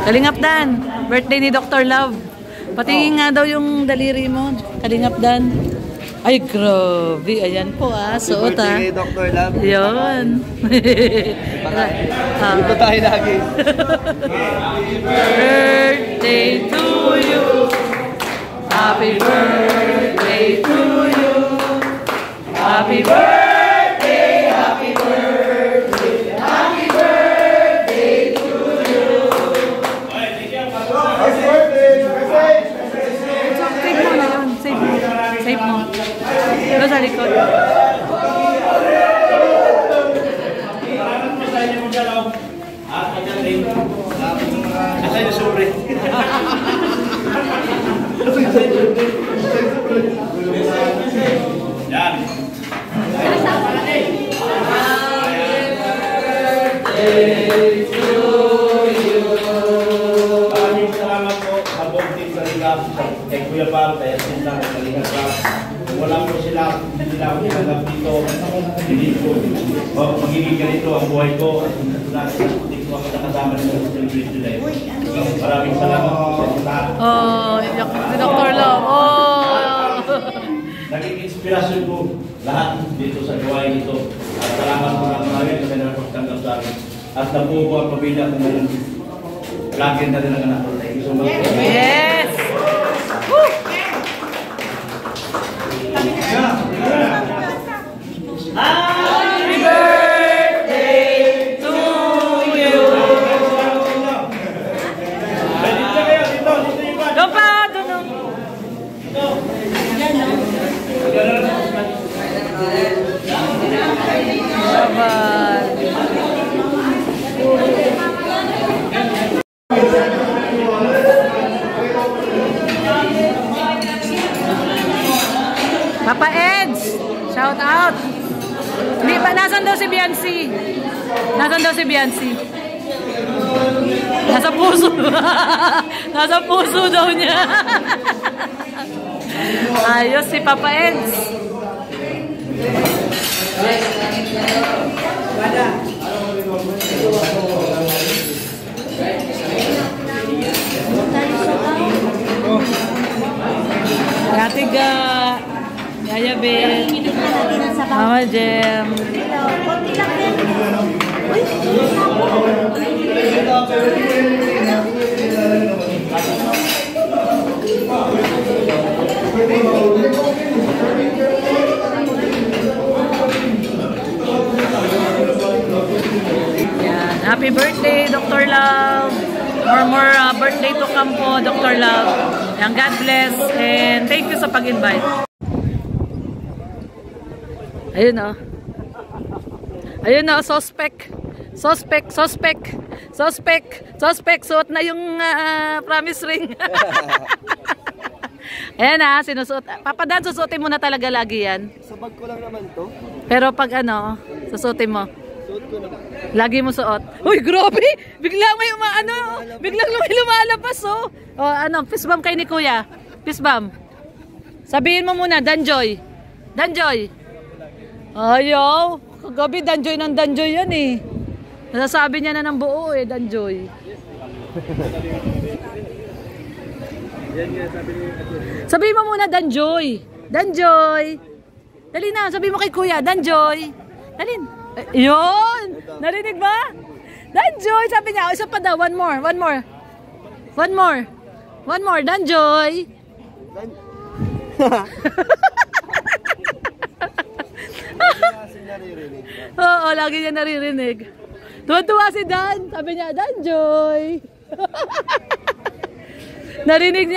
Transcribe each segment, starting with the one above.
Kalingap Dan, birthday ni Dr. Love. Patingin nga daw yung daliri mo. Kalingap Dan. Ay, grabe. Ayan po suot birthday kay Dr. Love. Yun. Dito tayo lagi. Birthday to you. Happy birthday to you. Happy birthday, happy birthday, happy birthday to you. Happy birthday! Save mo na yun. Save mo. Save mo. Ito sa likod. Asa yung sobre? Yan. Maraming salamat po sa buong team sa Ligap, kay Kuya Paro, kay Sinta, kay Ligap. Kung wala po sila, hindi nila ako nilalap dito. Hindi po magiging ganito ang buhay ko. At hindi ko ako nakasama nila sa celebration nila. Maraming salamat po sa lahat. Si Dr. Love. Naging inspirasyon ko lahat dito sa gawain ito. At salamat po na marami kasi nakapagtanggap sa akin. At nabuo ko ang pamilya kung ngayon. Lagi na din ang anak ko. Thank you so much. Yes! Woo! Happy birthday to you! Doon pa! Doon! Papa Eds! Shout out! Hindi ba? Nasaan daw si Biancy? Nasaan daw si Biancy? Nasa puso. Nasa puso daw niya. Ayos si Papa Eds. Katiga. Yaya Ben. Mama Jem. Konti lang din. Uy, Yan. Happy birthday, Dr. Love. More birthday to come po, Dr. Love. Yan, God bless and thank you sa pag-invite. Ayun Ayun suspect. Suot na yung promise ring. Ayan sinusuot. Papa Dan, susuotin mo na talaga lagi yan. Sa bag ko lang naman to. Pero pag susuotin mo. Suot ko na. Lagi mo suot. Uy, grabe! Biglang may biglang may lumalabas fist bump kay ni Kuya. Fist bump. Sabihin mo muna, Danjoy. Danjoy. Ayaw. Kagabi, Danjoy ng Danjoy yan Nasasabi niya na ng buo Danjoy. Sabihin mo muna, Danjoy. Danjoy. Dali na, sabihin mo kay Kuya, Danjoy. Dalin. Yun! Narinig ba? Danjoy! Sabi niya, isa pa daw. One more. Danjoy! Oo, lagi niya naririnig. Tuwa-tuwa si Dan. Sabi niya, Danjoy! Narinig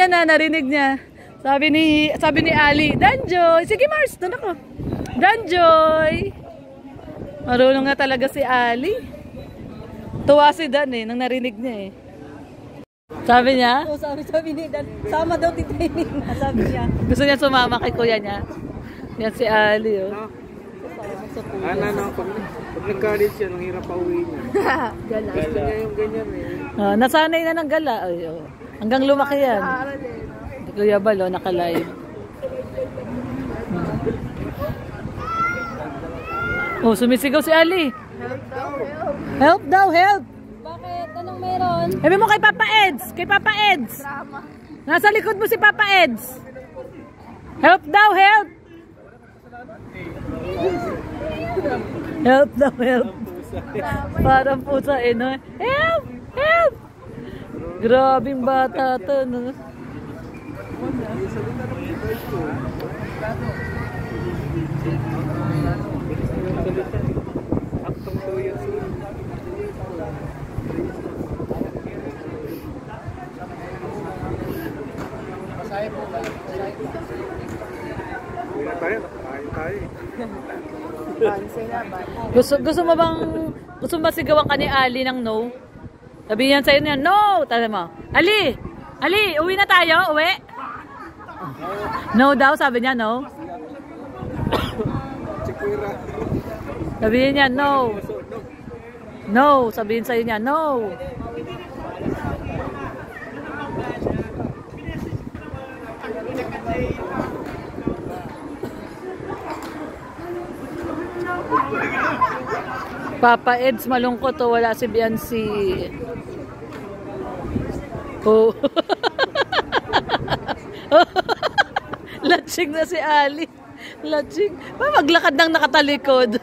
niya. Sabi ni Ali, Danjoy! Sige Mars, doon ako. Danjoy! Marunong nga talaga si Ali. Tuwa si Dan nang narinig niya Sabi niya? sabi ni Dan, sama daw titaining sabi niya. Gusto niya sumama kay kuya niya. Yan si Ali Pag nag-college yan, ang hirap pa uwi niya. Gala. Gusto niya yung ganyan nasanay na ng gala. Hanggang lumaki yan. Kuya Balo, naka-live. Sumisigaw si Ali. Help daw, help! Bakit? Anong meron? Sabi mo kay Papa Eds. Kay Papa Eds. Nasa likod mo si Papa Eds. Help daw, help. Help daw, help. Parang pusa eh, no? Help! Help! Grabing bata to, no? Gusto mo ba sigawan ka ni Ali ng no? Sabihin yan sa'yo niya, no! Tala mo, Ali! Ali, uwi na tayo? Uwi? No daw, sabi niya, no? Sabihin niya, no! No, sabihin sa'yo niya, no! Papa Eds, malungkot o wala si Biancy. Oh. Latsing na si Ali. Latsing. Maglakad nang nakatalikod.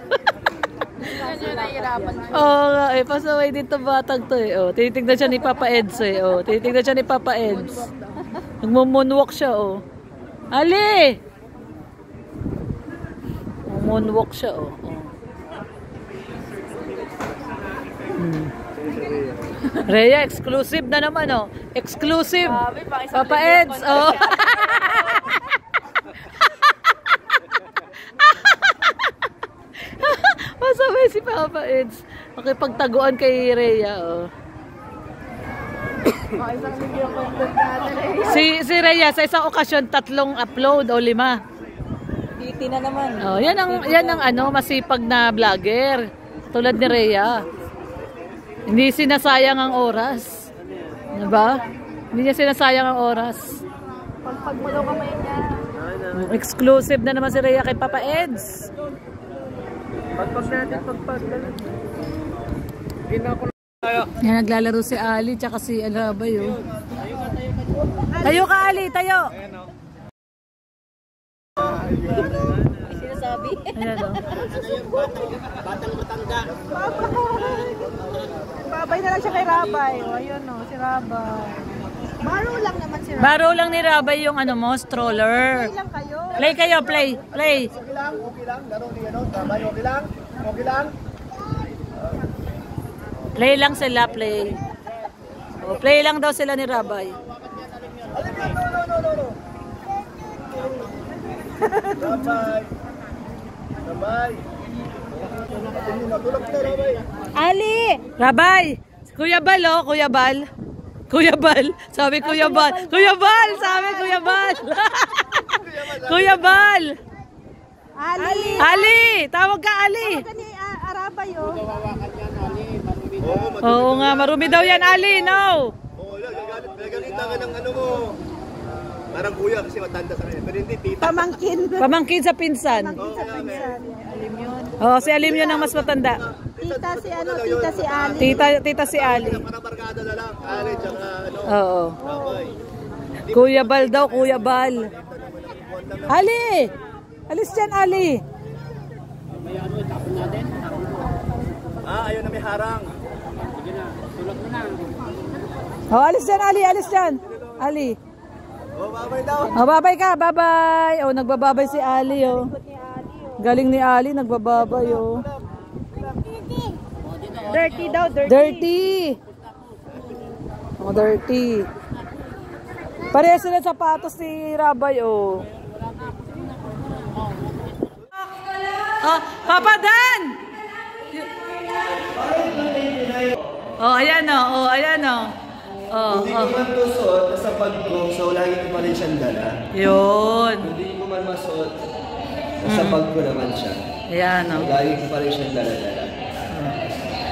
Oo nga eh. Pasaway dito batang to eh. Oh, tinitignan siya ni Papa Eds eh. Oh, tinitignan siya ni Papa Eds. Nagmo-moonwalk siya oh. Ali! Moonwalk siya oh. Rhea, exclusive na naman oh. Exclusive. Papa Eds, oh. Masabay si Papa Eds. Makipagtaguan kay Rhea, oh. Si Rhea sa isang okasyon 3 upload o 5. Titi na naman. Oh, yan ang ano, masipag na vlogger. Tulad ni Rhea. Hindi sinasayang ang oras. Diba? Hindi niya sinasayang ang oras. Pagpag mo daw kamay niya. Exclusive na naman si Rhea kay Papa Eds. Pagpag natin, pagpag. Yan, naglalaro si Ali tsaka si Alabay. Oh. Tayo ka Ali, tayo! Sinasabi? Ayan o. Batang matanda. Babay na lang siya kay Rabay. O, ayun o, si Rabay. Baro lang naman si Rabay. Baro lang ni Rabay yung ano mo, stroller. Play lang kayo. Play kayo, play. Play. Okay lang, okay lang. Laro ni ano, Rabay, okay lang. Okay lang. Play lang sila, play. O, play lang daw sila ni Rabay. No. Rabay. Rabay. Natulog na, Rabay. Ali! Rabay! Kuya Bal, oh, Kuya Bal. Kuya Bal. Sabi Kuya Bal. Kuya Bal! Sabi Kuya Bal. Kuya Bal! Ali! Ali! Tawag ka, Ali! Ito ni Arabay o. Oo nga, marumi daw yan, Ali, no? Oo, nagagalita ka ng ano mo. Parang kuya kasi matanda sa kanya. Pero hindi, tita. Pamangkin. Pamangkin sa pinsan. Pamangkin sa pinsan. Alim yun. Oo, si Alim yun ang mas matanda. Tita si ano, tita si Ali. Tita si Ali. Para barkada na lang. Ali, tsaka ano. Oo. Rabay. Kuya Bal daw, Kuya Bal. Ali! Alis dyan, Ali. Ayaw na may harang. Oh, alis dyan, Ali. Alis dyan. Ali. Oh, babay daw. Oh, babay ka. Babay. Oh, nagbababay si Ali, oh. Galing ni Ali, nagbababay, oh. Dirty daw, dirty. Dirty. Oh, dirty. Parehas sila sapatos ni Rabay, oh. Oh, Papa Dan! Oh, ayan, oh. Oh, ayan, oh. Oh, Hindi ko man to suot, nasa bag ko, so lagi ko pa rin siyang dala. Yun. Hindi ko man masuot, nasa bag ko naman siya. Ayan, oh. Lagi ko pa rin siyang dala-dala.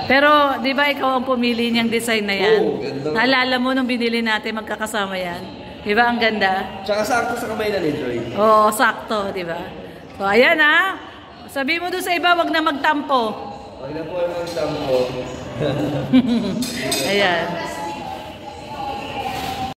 Pero, di ba ikaw ang pumili niyang design na yan? Oo, ganda. Naalala mo nung binili natin, magkakasama yan. Di ba, ang ganda? Tsaka sakto sa kamay na ni Joy. Oo, sakto, di ba? So, ayan ha. Sabi mo doon sa iba, wag na magtampo. Pag na po ang sampo. Ayan.